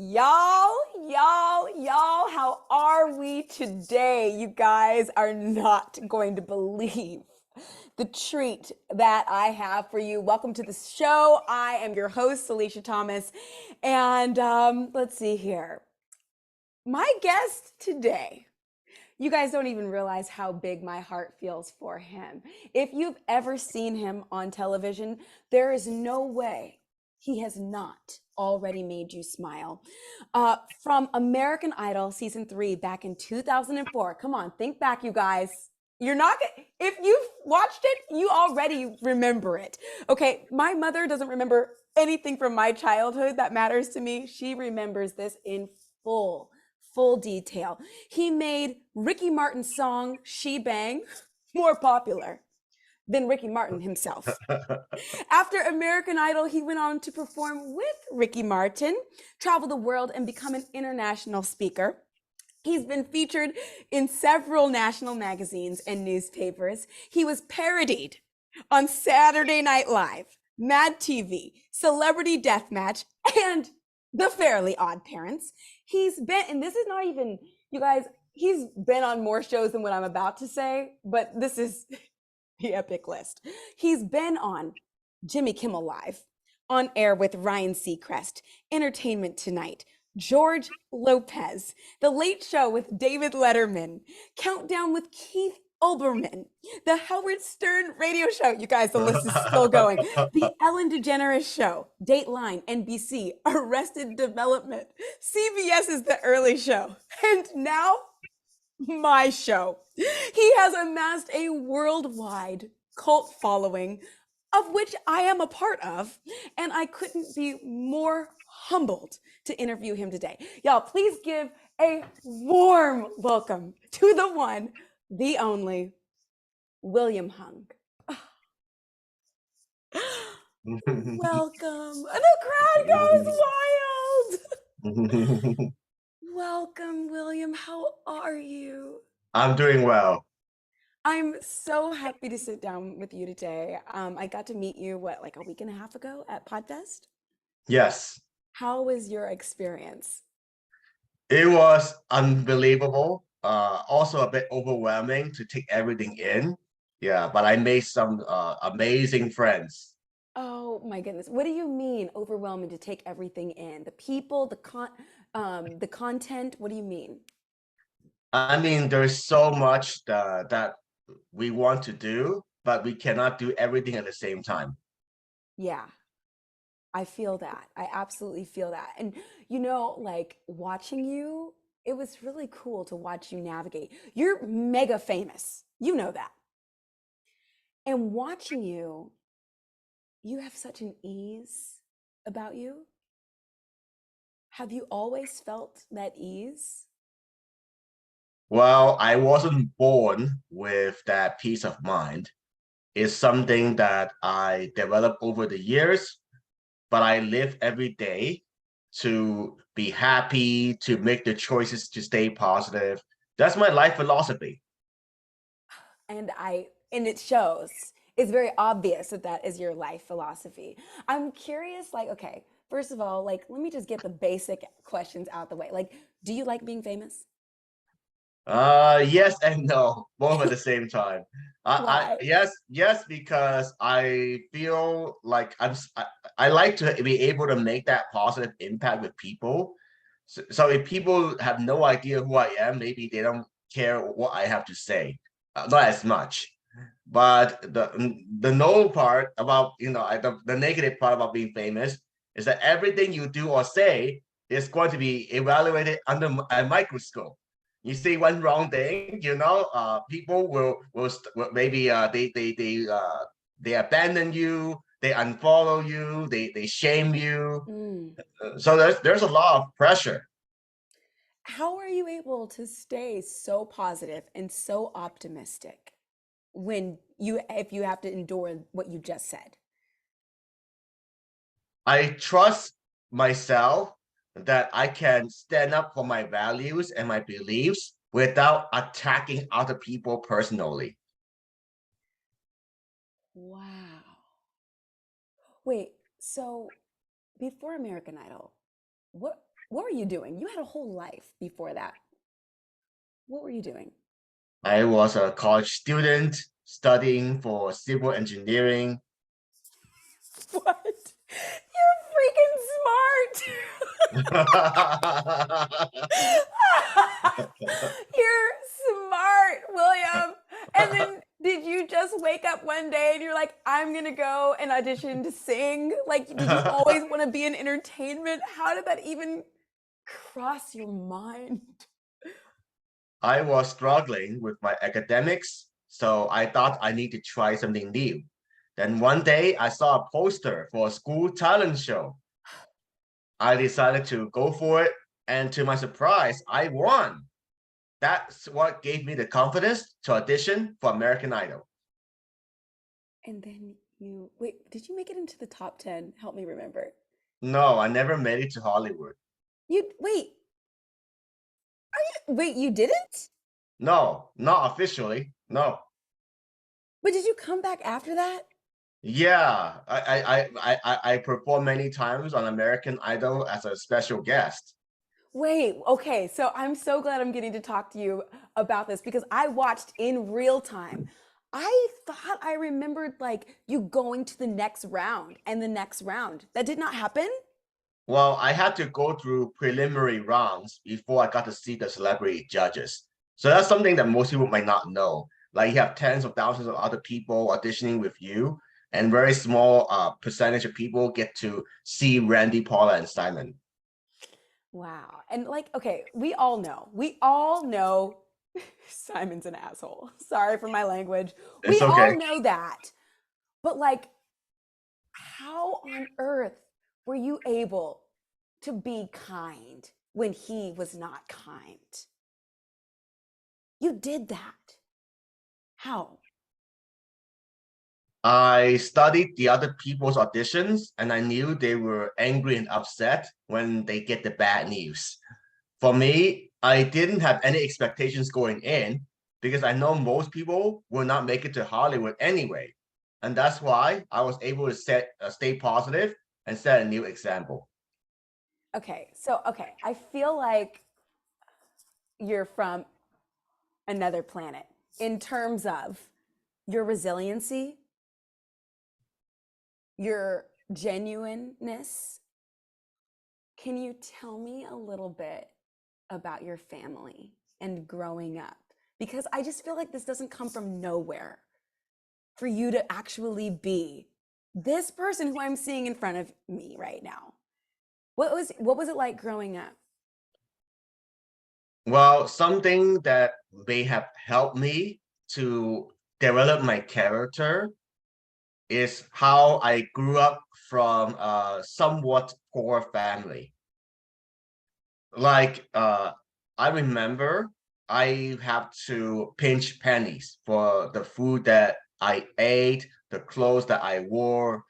Y'all, how are we today? You guys are not going to believe the treat that I have for you. Welcome to the show. I am your host, Salisha Thomas. And let's see here. My guest today, you guys don't even realize how big my heart feels for him. If you've ever seen him on television, there is no way he has not already made you smile. From American Idol season 3 back in 2004. Come on, think back, you guys. You're not, if you've watched it, you already remember it. Okay, my mother doesn't remember anything from my childhood that matters to me. She remembers this in full detail. He made Ricky Martin's song She Bang more popular than Ricky Martin himself. After American Idol, he went on to perform with Ricky Martin, travel the world, and become an international speaker. He's been featured in several national magazines and newspapers. He was parodied on Saturday Night Live, Mad TV, Celebrity Deathmatch, and The Fairly Odd Parents. He's been, and this is not even, you guys, he's been on more shows than what I'm about to say, but this is the epic list. He's been on Jimmy Kimmel Live, On Air with Ryan Seacrest, Entertainment Tonight, George Lopez, The Late Show with David Letterman, Countdown with Keith Olbermann, The Howard Stern Radio Show. You guys, the list is still going. The Ellen DeGeneres Show, Dateline, NBC, Arrested Development, CBS's The Early Show, and now my show. He has amassed a worldwide cult following, of which I am a part of, and I couldn't be more humbled to interview him today. Y'all, please give a warm welcome to the one, the only, William Hung. Welcome. The crowd goes wild. Welcome, William. How are you? I'm doing well. I'm so happy to sit down with you today. I got to meet you, like a week and a half ago at Podfest? Yes, How was your experience? it was unbelievable. Also a bit overwhelming to take everything in. Yeah, but I made some amazing friends. Oh my goodness. What do you mean overwhelming to take everything in? The people, the content, what do you mean? I mean, there's so much that we want to do, but we cannot do everything at the same time. Yeah, I feel that. I absolutely feel that. And like watching you, it was really cool to watch you navigate. You're mega famous. You know that. And watching you, you have such an ease about you. Have you always felt that ease? Well, I wasn't born with that peace of mind. It's something that I developed over the years, but I live every day to be happy, to make the choices to stay positive. That's my life philosophy. And it shows. It's very obvious that that is your life philosophy. I'm curious, like, okay, first of all, like, let me just get the basic questions out the way. Like, do you like being famous? Yes and no, both at the same time. Why? Yes, because I feel like I like to be able to make that positive impact with people. So if people have no idea who I am, maybe they don't care what I have to say, not as much. But the no part about the negative part about being famous is that everything you do or say is going to be evaluated under a microscope. You say one wrong thing, people will maybe they abandon you, they unfollow you, they shame you. Mm. So there's a lot of pressure. How are you able to stay so positive and so optimistic if you have to endure what you just said? I trust myself that I can stand up for my values and my beliefs without attacking other people personally. Wow. Wait, so before American Idol, what What were you doing? You had a whole life before that. What were you doing? I was a college student studying for civil engineering. What? You're freaking smart. You're smart, William. And then did you just wake up one day and you're like, I'm gonna go and audition to sing? Like, did you always want to be in entertainment? How did that even cross your mind? I was struggling with my academics, so I thought I need to try something new. Then one day I saw a poster for a school talent show. I decided to go for it, and to my surprise, I won. That's what gave me the confidence to audition for American Idol. And then you wait, did you make it into the top 10? Help me remember. No, I never made it to Hollywood. You wait, wait, you didn't? No, not officially. No. But did you come back after that? Yeah, I performed many times on American Idol as a special guest. Wait, okay. So I'm so glad I'm getting to talk to you about this because I watched in real time. I thought I remembered like you going to the next round and the next round. That did not happen? Well, I had to go through preliminary rounds before I got to see the celebrity judges. So that's something that most people might not know. Like you have tens of thousands of other people auditioning with you, and very small percentage of people get to see Randy, Paula, and Simon. Wow. And like, okay, we all know Simon's an asshole. Sorry for my language. It's We all okay. know that. But like, how on earth were you able to be kind when he was not kind? You did that. How? I studied the other people's auditions, and I knew they were angry and upset when they get the bad news. For me, I didn't have any expectations going in because I know most people will not make it to Hollywood anyway. And that's why I was able to stay positive and set a new example. Okay, I feel like you're from another planet in terms of your resiliency, your genuineness. Can you tell me a little bit about your family and growing up? Because I just feel like this doesn't come from nowhere for you to actually be this person who I'm seeing in front of me right now. What was it like growing up? Well, something that may have helped me to develop my character is how I grew up from a somewhat poor family. Like I remember I have to pinch pennies for the food that I ate, the clothes that I wore.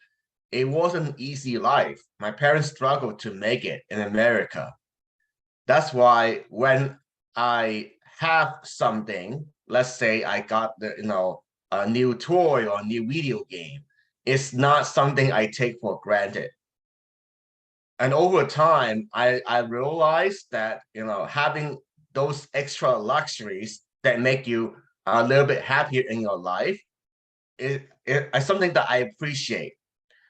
It wasn't an easy life. My parents struggled to make it in America. That's why when I have something, let's say I got a new toy or a new video game, it's not something I take for granted. And over time, I realized that having those extra luxuries that make you a little bit happier in your life is something that I appreciate.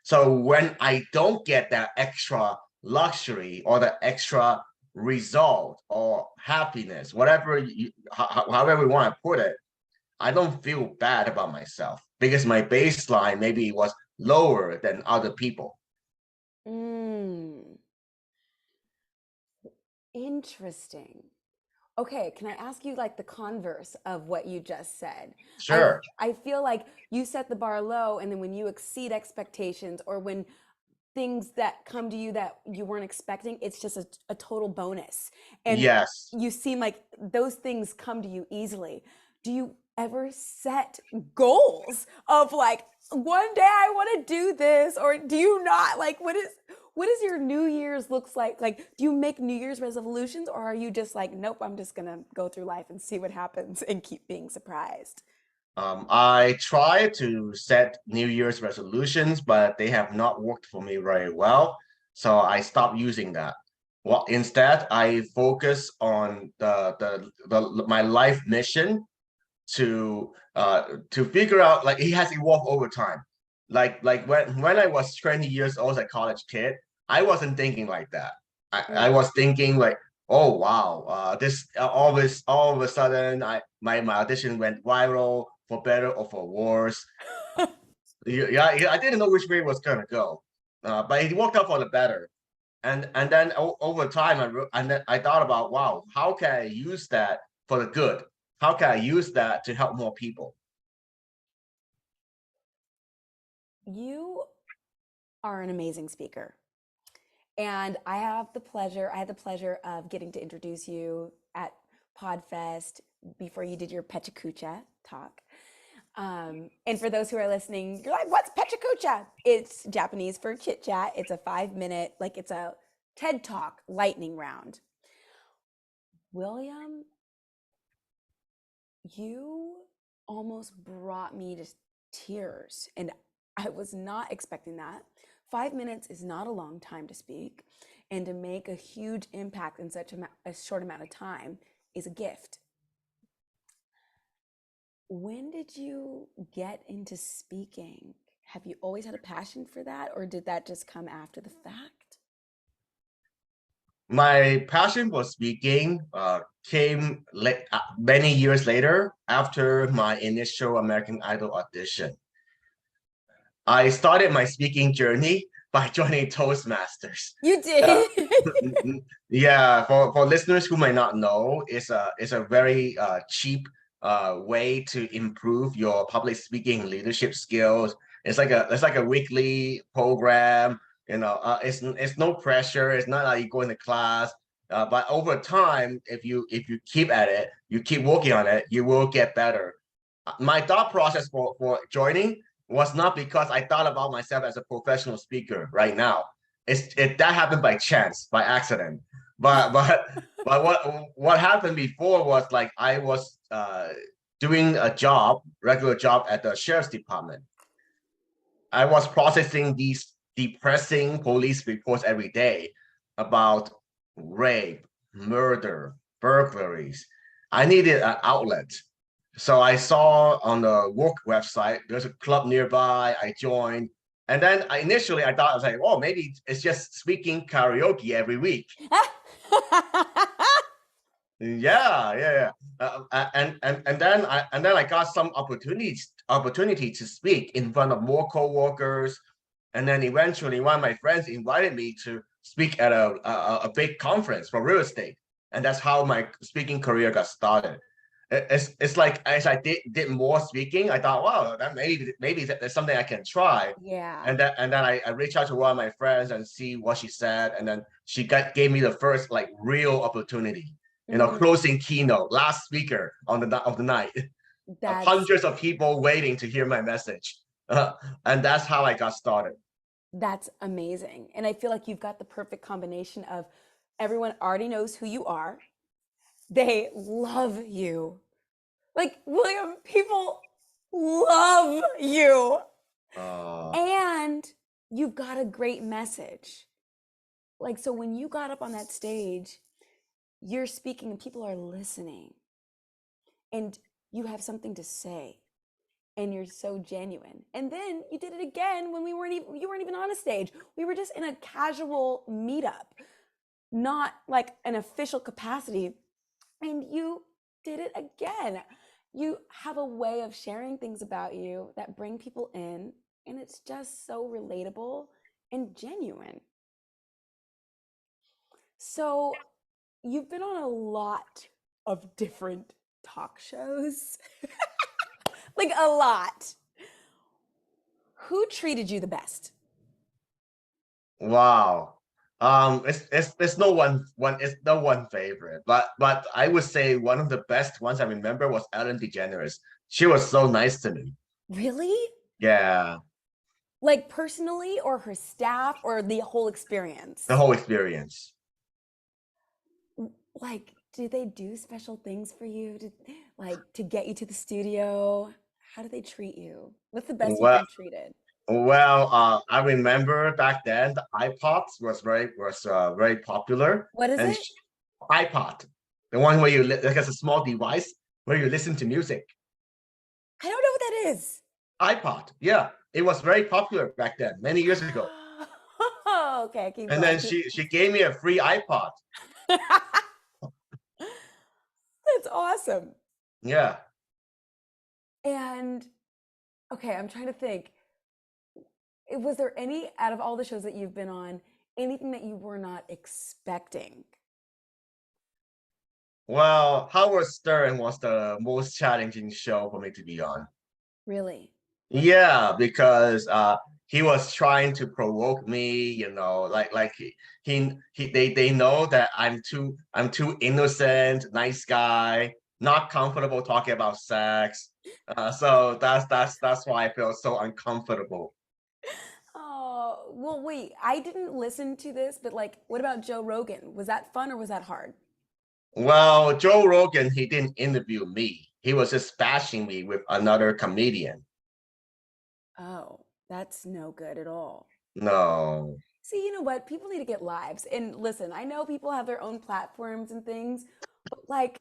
So when I don't get that extra luxury or the extra result or happiness, however we want to put it, I don't feel bad about myself because my baseline maybe was lower than other people. Mm, interesting. Okay, can I ask you like the converse of what you just said? I Sure. I feel like you set the bar low and then when you exceed expectations or when things that come to you that you weren't expecting, it's just a total bonus. And Yes. you seem like those things come to you easily. Do you ever set goals of like one day I want to do this or do you not? Like what is your New Year's looks like? Like do you make New Year's resolutions or are you just like nope, I'm just going to go through life and see what happens and keep being surprised? I try to set New Year's resolutions, but they have not worked for me very well. So I stopped using that. Well, instead, I focus on the my life mission to figure out, like, it has evolved over time. Like when I was 20 years old as a college kid, I wasn't thinking like that. I Mm. was thinking like, oh wow, this all of a sudden my audition went viral for better or for worse. Yeah, I didn't know which way it was gonna go, but it worked out for the better. And then over time, and then I thought about, wow, how can I use that for the good? How can I use that to help more people? You are an amazing speaker. And I had the pleasure of getting to introduce you at Podfest before you did your Pechakucha talk. And for those who are listening, you're like, what's Pechakucha? It's Japanese for chit chat. It's a 5 minute, like it's a TED Talk lightning round. William, you almost brought me to tears, and I was not expecting that. 5 minutes is not a long time to speak, and to make a huge impact in such a short amount of time is a gift. When did you get into speaking? Have you always had a passion for that, or did that just come after the fact? My passion for speaking came many years later after my initial American Idol audition. I started my speaking journey by joining Toastmasters. You Uh, did. yeah, for listeners who might not know, it's a very cheap way to improve your public speaking leadership skills. It's like a weekly program. It's no pressure. It's not like you go into class. But over time, if you keep at it, you keep working on it, you will get better. My thought process for joining was not because I thought about myself as a professional speaker right now. That happened by chance, by accident. But what happened before was, like, I was doing a regular job at the sheriff's department. I was processing these depressing police reports every day about rape, murder, burglaries. I needed an outlet. So I saw on the work website, there's a club nearby. I joined. And then initially I thought, I was like, oh, maybe it's just speaking karaoke every week. Yeah. And then I got some opportunity to speak in front of more coworkers, and then eventually one of my friends invited me to speak at a big conference for real estate, and that's how my speaking career got started. It's like as I did more speaking, I thought, wow, that maybe there's something I can try. Yeah. And then I reached out to one of my friends and see what she said, and then gave me the first, like, real opportunity. Mm, Closing keynote, last speaker on the night. that's Hundreds of people waiting to hear my message, and that's how I got started. that's amazing. And I feel like you've got the perfect combination of everyone already knows who you are. They love you. Like, William, people love you. Uh, And you've got a great message. Like, so when you got up on that stage, you're speaking and people are listening, and you have something to say, and you're so genuine. And then you did it again when you weren't even on a stage. We were just in a casual meetup, not like an official capacity. And you did it again. You have a way of sharing things about you that bring people in, and it's just so relatable and genuine. So, you've been on a lot of different talk shows, like a lot. Who treated you the best? wow. It's no one favorite, but I would say one of the best ones I remember was Ellen DeGeneres. She was so nice to me. Really? Yeah, Like personally, or her staff, or the whole the experience? whole experience. Like, do they do special things for you to get you to the studio? How do they treat you? What's the best you've Well, been treated? Well, I remember back then the iPods was very popular, What is and it? iPod, the one where like it's a small device where you listen to music. I don't know what that is. iPod, yeah, it was very popular back then, many years ago. Okay, keep And then going. she gave me a free iPod. That's awesome. Yeah. And okay, I'm trying to think. Was there any out of all the shows that you've been on, anything that you were not expecting? Well, Howard Stern was the most challenging show for me to be on. Really? Yeah, because he was trying to provoke me, like they know that I'm too innocent, nice guy, not comfortable talking about sex. So that's why I feel so uncomfortable. Oh, well, wait, I didn't listen to this, but like, what about Joe Rogan? Was that fun or was that hard? Well, Joe Rogan, he didn't interview me. He was just bashing me with another comedian. Oh, that's no good at all. No. See, you know what? People need to get lives. And listen, I know people have their own platforms and things, but like,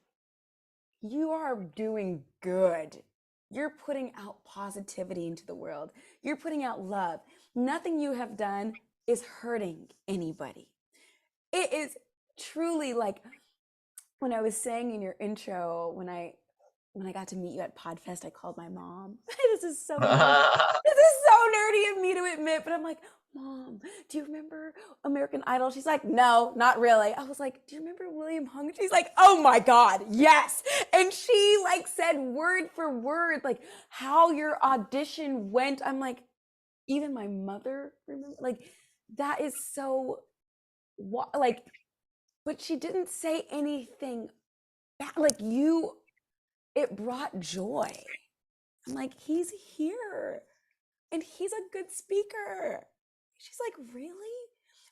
you are doing good. You're putting out positivity into the world. You're putting out love. Nothing you have done is hurting anybody. It is truly like when I was saying in your intro, when I got to meet you at Podfest, I called my mom. This is so nerdy. This is so nerdy of me to admit, but I'm like, Mom, do you remember American Idol? She's like, no, not really. I was like, do you remember William Hung? She's like, oh my God, yes. And she like said word for word, like how your audition went. I'm like, even my mother remember, like that is so like, but she didn't say anything bad. Like you, it brought joy. I'm like, he's here and he's a good speaker. She's like, really?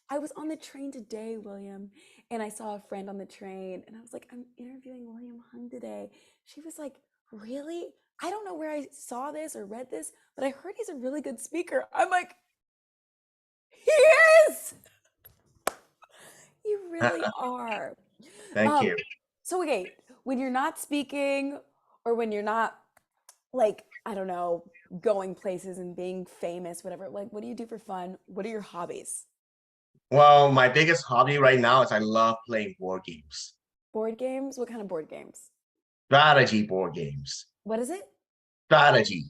I was on the train today, William, and I saw a friend on the train, and I was like, I'm interviewing William Hung today. She was like, really? I don't know where I saw this or read this, but I heard he's a really good speaker. I'm like, he is. You really are. Thank Um, you. so okay, when you're not speaking or when you're not like, I don't know, going places and being famous, whatever, like what do you do for fun? What are your hobbies? Well, my biggest hobby right now is I love playing board games, Board games? What kind of board games? strategy board games, What is it? strategy.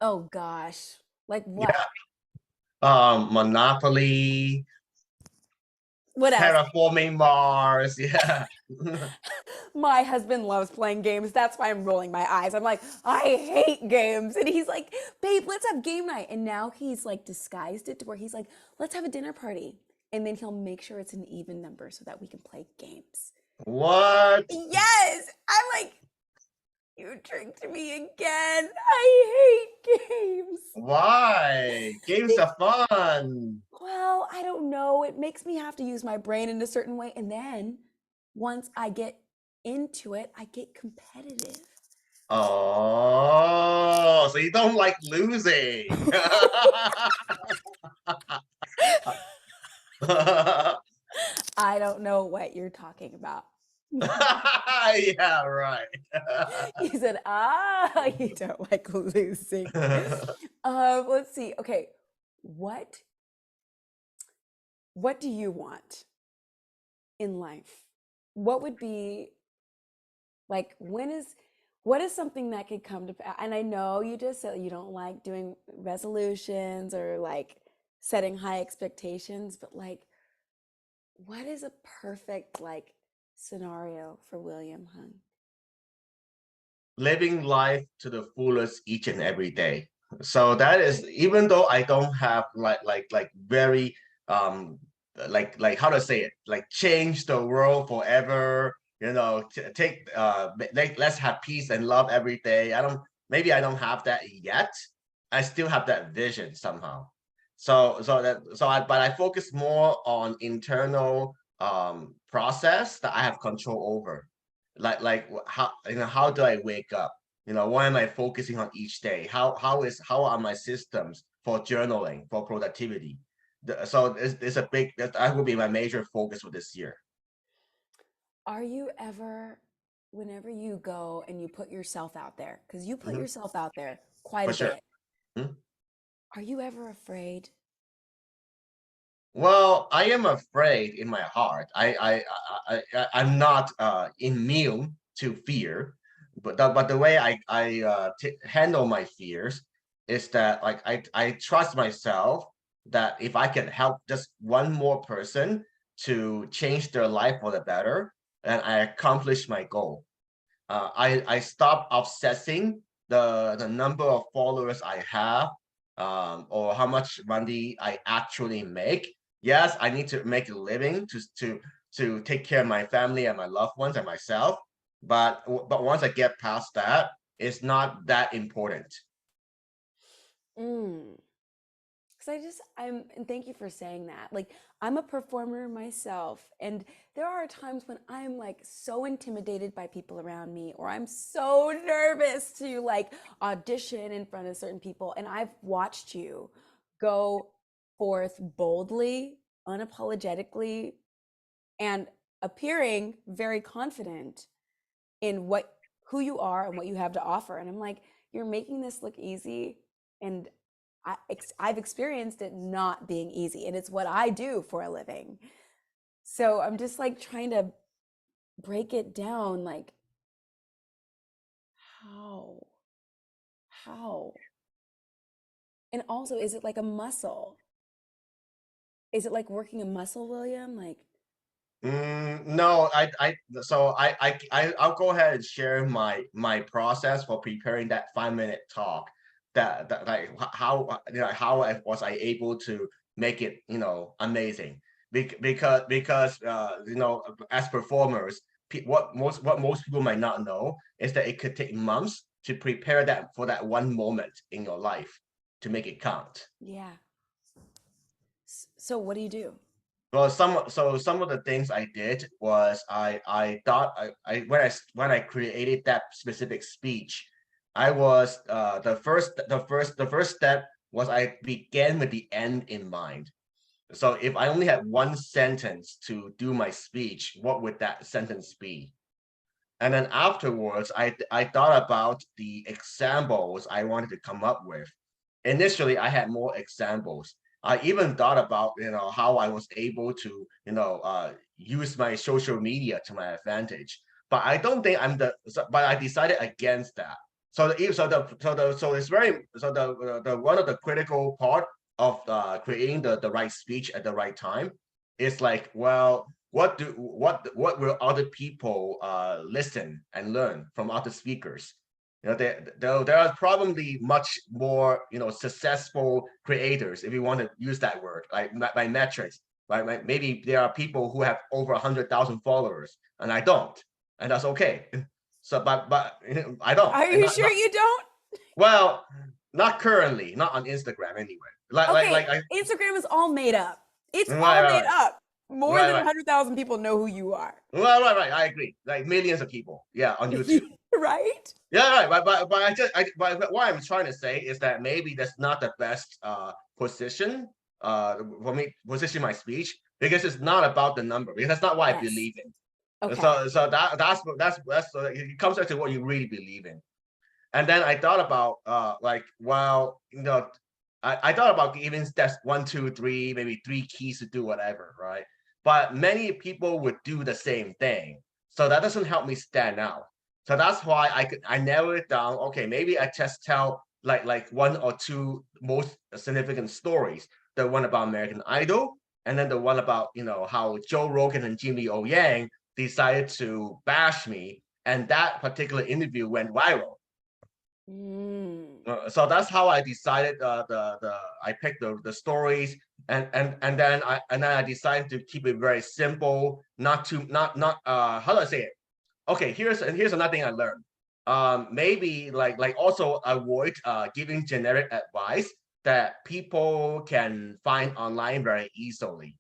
Oh gosh. Like what? Yeah. Monopoly, What else? terraforming Mars. Yeah. My husband loves playing games. That's why I'm rolling my eyes. I'm like, I hate games. And he's like, babe, let's have game night. And now he's like disguised it to where he's like, let's have a dinner party. And then he'll make sure it's an even number so that we can play games. What? Yes. I'm like, you tricked me again. I hate games. Why? Games are fun. Well, I don't know. It makes me have to use my brain in a certain way. And then once I get into it, I get competitive. Oh, so you don't like losing. I don't know what you're talking about. Yeah, right. He said, you don't like losing. Let's see. Okay, what what do you want in life? What would be like what is something that could come to pass? And I know you just said you don't like doing resolutions or like setting high expectations, but like what is a perfect like scenario for William Hung? Living life to the fullest each and every day. So that is, even though I don't have like very like how to say it, like change the world forever, take let's have peace and love every day. I don't have that yet. I still have that vision somehow. But I focus more on internal process that I have control over, like how do I wake up, what am I focusing on each day, how are my systems for journaling, for productivity. So it's a big, that will be my major focus for this year. Are you ever, whenever you go and you put yourself out there, because you put Mhm. yourself out there quite For a sure. bit, Mhm. are you ever afraid? Well, I am afraid in my heart. I'm not immune to fear, but the way I handle my fears is that like I trust myself that if I can help just one more person to change their life for the better, and I accomplish my goal. I stop obsessing the number of followers I have, or how much money I actually make. Yes, I need to make a living to take care of my family and my loved ones and myself. But once I get past that, it's not that important. Mm. Because and thank you for saying that. Like, I'm a performer myself, and there are times when I'm like so intimidated by people around me, or I'm so nervous to like audition in front of certain people. And I've watched you go forth boldly, unapologetically, and appearing very confident in who you are and what you have to offer. And I'm like, you're making this look easy. And I've experienced it not being easy. And it's what I do for a living. So I'm just like trying to break it down. Like, how? How? And also, is it like a muscle? Is it like working a muscle, William? Like, No, I'll go ahead and share my process for preparing that 5 minute talk. That like how how I able to make it amazing. Because as performers, what most people might not know is that it could take months to prepare that for that one moment in your life to make it count. yeah. So what do you do? Well, some of the things I did was I thought I when I created that specific speech, I was the first step was I began with the end in mind. So if I only had one sentence to do my speech, what would that sentence be? And then afterwards, I thought about the examples I wanted to come up with. Initially, I had more examples. I even thought about how I was able to use my social media to my advantage. But I don't think but I decided against that. So it's very the one of the critical part of creating the right speech at the right time is like, well, what will other people listen and learn from other speakers? There are probably much more successful creators, if you want to use that word, like by metrics, right? Maybe there are people who have over 100,000 followers, and I don't, and that's okay. So, but I don't, Are and you sure you don't? well, not currently, not on Instagram anyway. Okay, I Instagram is all made up. It's right, all right, made right, up. More right, than right. 100,000 people know who you are. Right. I agree. Like millions of people, yeah, on YouTube. Right? Yeah, right. But what I'm trying to say is that maybe that's not the best position for me position my speech because it's not about the number because that's not what I Yes. believe in. Okay. So that's so it comes down to what you really believe in. And then I thought about well, I thought about giving steps 1, 2, 3, maybe 3 keys to do whatever, right? But many people would do the same thing. So that doesn't help me stand out. So that's why I narrow it down. Okay, maybe I just tell like one or two most significant stories. The one about American Idol, and then the one about how Joe Rogan and Jimmy O Yang decided to bash me, and that particular interview went viral. Mm. So that's how I decided the I picked the stories and then I decided to keep it very simple, not too not how do I say it? Okay, here's another thing I learned. Maybe like also avoid giving generic advice that people can find online very easily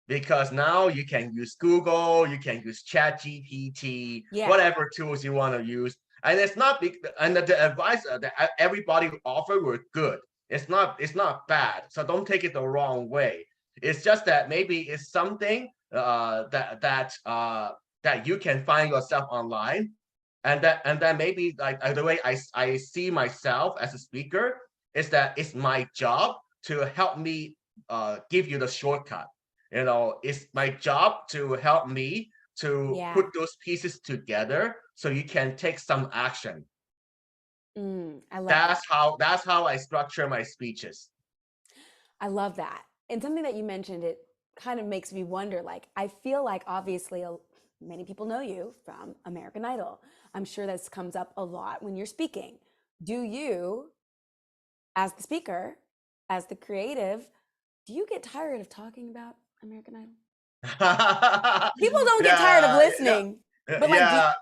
because now you can use Google, you can use Chat GPT, Yeah. whatever tools you want to use. And it's not big, and the advice that everybody offered were good. it's not bad. So don't take it the wrong way. It's just that maybe it's something that you can find yourself online, and then maybe like the way I see myself as a speaker is that it's my job to help me give you the shortcut. It's my job to help me to Yeah. put those pieces together so you can take some action. I love that. That's how I structure my speeches. I love that. And something that you mentioned, it kind of makes me wonder, like, I feel like obviously many people know you from American Idol. I'm sure this comes up a lot when you're speaking. Do you, as the speaker, as the creative, do you get tired of talking about American Idol? People don't get tired of Yeah, yeah, listening, but like, yeah,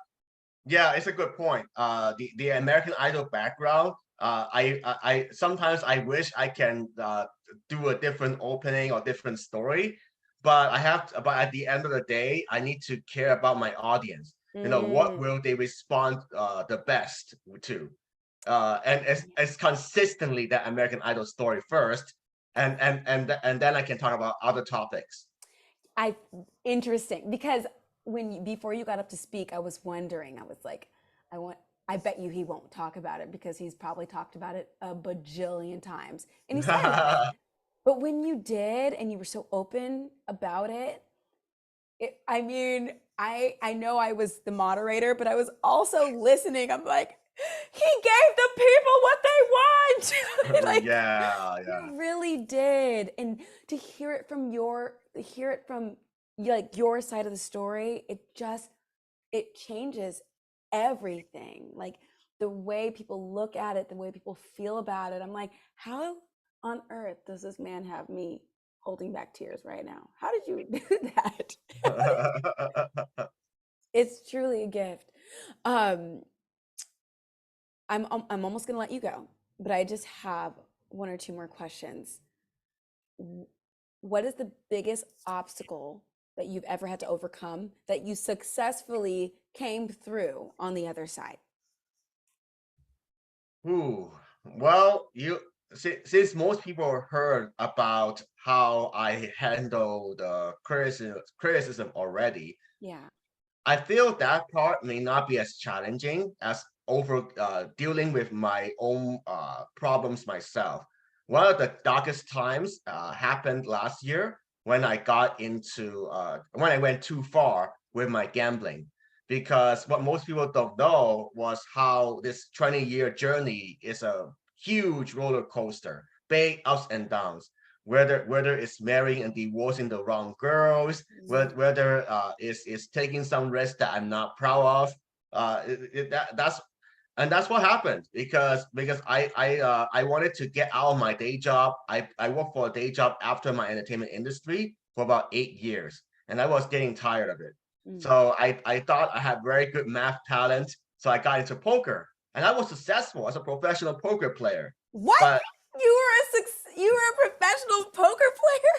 yeah. It's a good point. The American Idol background. I sometimes I wish I can do a different opening or different story, but but at the end of the day, I need to care about my audience. What will they respond the best to? And as consistently that American Idol story first, and then I can talk about other topics. Interesting, because before you got up to speak, I was wondering. I was like, I bet you he won't talk about it because he's probably talked about it a bajillion times, and he's fine with it. But when you did, and you were so open about it, I mean, I know I was the moderator, but I was also listening. I'm like, he gave the people what they want. Like, Yeah, yeah. you really did. And to hear it from like your side of the story, it changes everything. Like the way people look at it, the way people feel about it. I'm like, how on earth does this man have me holding back tears right now? How did you do that? It's truly a gift. Um, I'm almost gonna let you go, but I just have one or two more questions. What is the biggest obstacle that you've ever had to overcome that you successfully came through on the other side? Ooh, well, since most people heard about how I handle the criticism already, Yeah. I feel that part may not be as challenging as over dealing with my own problems myself. One of the darkest times happened last year when when I went too far with my gambling. Because what most people don't know was how this 20-year journey is a huge roller coaster, big ups and downs. Whether it's marrying and divorcing the wrong girls, whether is taking some risk that I'm not proud of. That's what happened because I wanted to get out of my day job. I worked for a day job after my entertainment industry for about 8 years, and I was getting tired of it. Mm. So I thought I had very good math talent, so I got into poker, and I was successful as a professional poker player. What? But You were a professional poker player?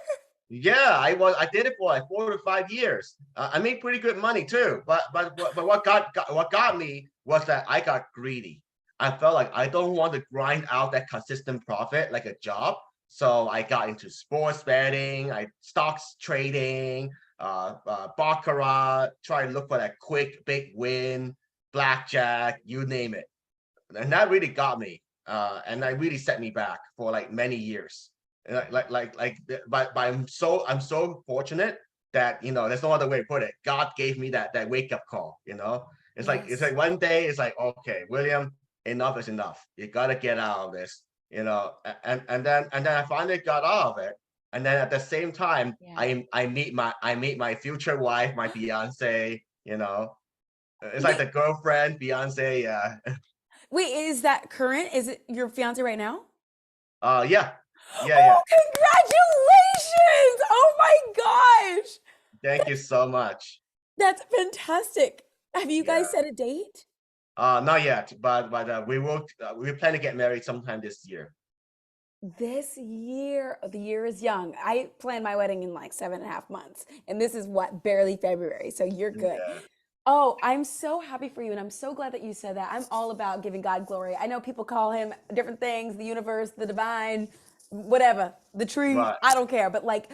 yeah, I did it for like 4 to 5 years. I made pretty good money too. But what got me was that I got greedy. I felt like I don't want to grind out that consistent profit like a job. So I got into sports betting, stocks trading, baccarat, try to look for that quick big win, blackjack, you name it. And that really got me. And that really set me back for like many years. But I'm so fortunate that there's no other way to put it. God gave me that wake up call. It's like one day it's like, okay, William, enough is enough. You gotta get out of this. And then I finally got out of it. And then at the same time, Yeah. I meet my future wife, my fiance. It's like Wait, the girlfriend, Beyonce. Yeah. wait, is that current? Is it your fiance right now? Yeah. Yeah, yeah. Oh, congratulations! Oh my gosh. Thank you so much. That's fantastic. Have you Yeah. guys set a date? Not yet, but we plan to get married sometime this year. This year, the year is young. I planned my wedding in like 7.5 months, and this is what, barely February. So you're good. Yeah. Oh, I'm so happy for you. And I'm so glad that you said that. I'm all about giving God glory. I know people call him different things, the universe, the divine, whatever, the tree. Right. I don't care. But like,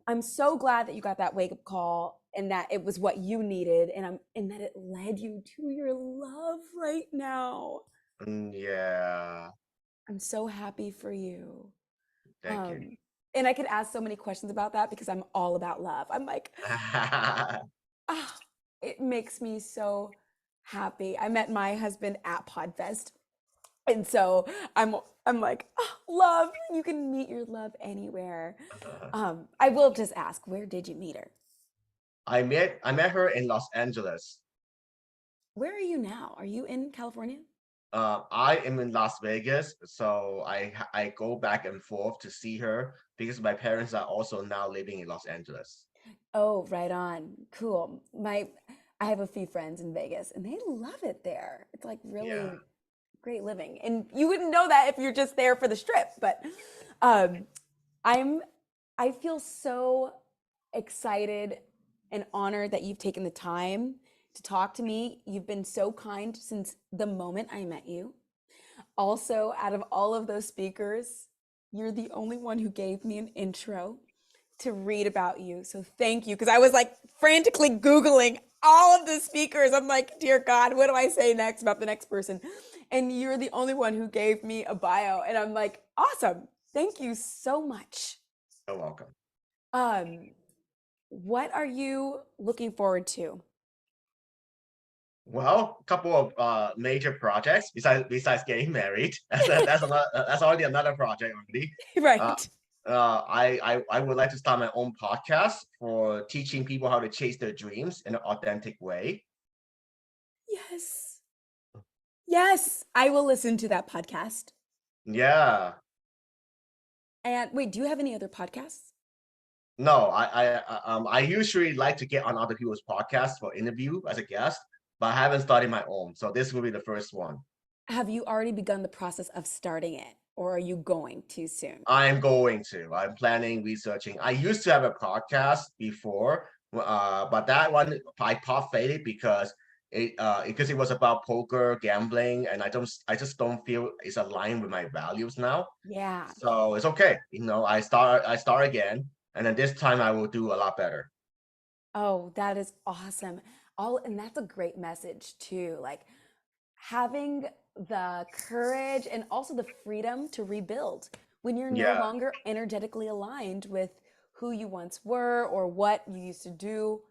I'm so glad that you got that wake up call and that it was what you needed and that it led you to your love right now. Yeah. I'm so happy for you. Thank you. Um, and I could ask so many questions about that because I'm all about love. I'm like, ah, it makes me so happy. I met my husband at Podfest. And so I'm like, oh, love, you can meet your love anywhere. I will just ask, where did you meet her? I met her in Los Angeles. Where are you now? Are you in California? I am in Las Vegas, so I go back and forth to see her because my parents are also now living in Los Angeles. Oh, right on. Cool. I have a few friends in Vegas and they love it there. It's like Yeah. really great living. And you wouldn't know that if you're just there for the strip, but um I'm I feel so excited and honored that you've taken the time to talk to me. You've been so kind since the moment I met you. Also, out of all of those speakers, you're the only one who gave me an intro to read about you. So thank you. Because I was like frantically Googling all of the speakers. I'm like, dear God, what do I say next about the next person? And you're the only one who gave me a bio. And I'm like, awesome. Thank you so much. You're welcome. Um, what are you looking forward to? Well, a couple of major projects besides getting married. That's already another project already. Uh, Right. I would like to start my own podcast for teaching people how to chase their dreams in an authentic way. Yes. Yes. I will listen to that podcast. Yeah. And wait, do you have any other podcasts? No, I usually like to get on other people's podcasts for interview as a guest, but I haven't started my own. So this will be the first one. Have you already begun the process of starting it, or are you going too soon? I'm going to. I'm planning, researching. I used to have a podcast before, but that one I part faded because it was about poker, gambling, and I just don't feel it's aligned with my values now. Yeah. So it's okay. I start again, and then this time I will do a lot better. Oh, that is awesome. And that's a great message too. Like having the courage and also the freedom to rebuild when you're no Yeah, longer energetically aligned with who you once were or what you used to do.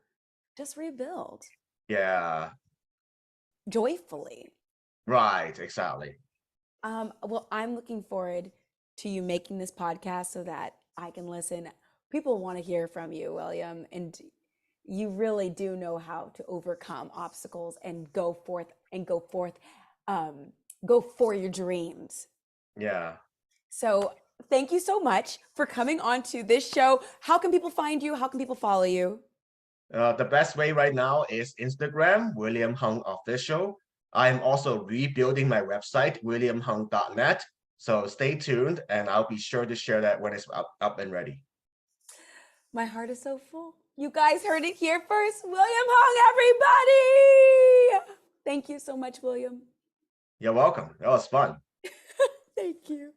Just rebuild yeah, joyfully. right, exactly. Well, I'm looking forward to you making this podcast so that I can listen. People want to hear from you, William, and you really do know how to overcome obstacles and go forth, um, go for your dreams. Yeah. So thank you so much for coming on to this show. How can people find you? How can people follow you? The best way right now is Instagram, William Hung Official. I'm also rebuilding my website, williamhung.net. So stay tuned and I'll be sure to share that when it's up and ready. My heart is so full. You guys heard it here first. William Hung, everybody. Thank you so much, William. You're welcome. That was fun. Thank you.